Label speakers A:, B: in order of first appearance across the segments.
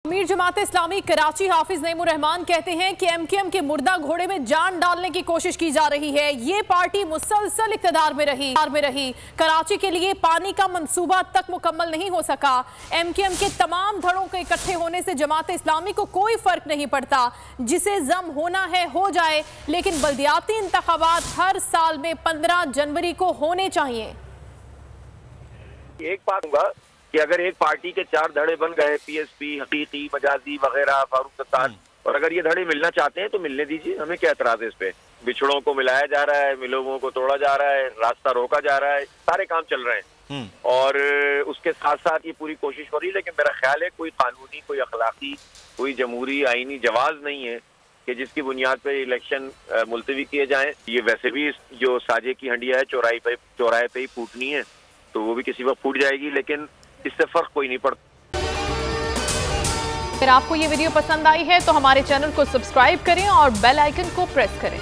A: अमीर जमात इस्लामी कराची हाफिज नईमुर रहमान कहते हैं कि एमकेएम के मुर्दा घोड़े में जान डालने की कोशिश की जा रही है। ये पार्टी मुसलसल इक़्तिदार में रही। कराची के लिए पानी का मंसूबा तक मुकम्मल नहीं हो सका। एमकेएम के तमाम धड़ों के इकट्ठे होने से जमात इस्लामी को कोई फर्क नहीं पड़ता। जिसे जम होना है हो जाए, लेकिन बल्दियाती इंतखाबात हर साल में 15 जनवरी को होने चाहिए।
B: एक बात होगा कि अगर एक पार्टी के 4 धड़े बन गए, पीएसपी, हकीकी, मजाजी वगैरह, फारूक सत्तार, और अगर ये धड़े मिलना चाहते हैं तो मिलने दीजिए, हमें क्या एतराज है इस पे। बिछड़ों को मिलाया जा रहा है, मिलों को तोड़ा जा रहा है, रास्ता रोका जा रहा है, सारे काम चल रहे हैं और उसके साथ साथ ये पूरी कोशिश हो रही है। लेकिन मेरा ख्याल है कोई कानूनी, कोई अखलाकी, कोई जमहूरी आईनी जवाज नहीं है कि जिसकी बुनियाद पे इलेक्शन मुलतवी किए जाएं। ये वैसे भी जो साजे की हंडिया है चौराहे पे ही फूटनी है, तो वो भी किसी वक्त फूट जाएगी, लेकिन इससे फर्क कोई नहीं पड़ता।
A: अगर आपको ये वीडियो पसंद आई है तो हमारे चैनल को सब्सक्राइब करें और बेल आइकन को प्रेस करें।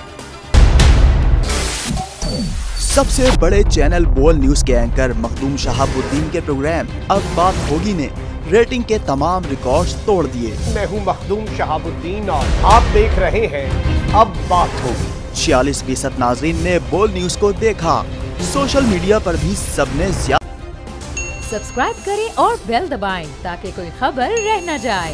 C: सबसे बड़े चैनल बोल न्यूज के एंकर मखदूम शहाबुद्दीन के प्रोग्राम अब बात होगी ने रेटिंग के तमाम रिकॉर्ड्स तोड़ दिए।
D: मैं हूं मखदूम शहाबुद्दीन और आप देख रहे हैं अब बात होगी।
C: 46% नाजरीन ने बोल न्यूज को देखा। सोशल मीडिया पर भी सबने
E: सब्सक्राइब करें और बेल दबाएं ताकि कोई खबर रह न जाए।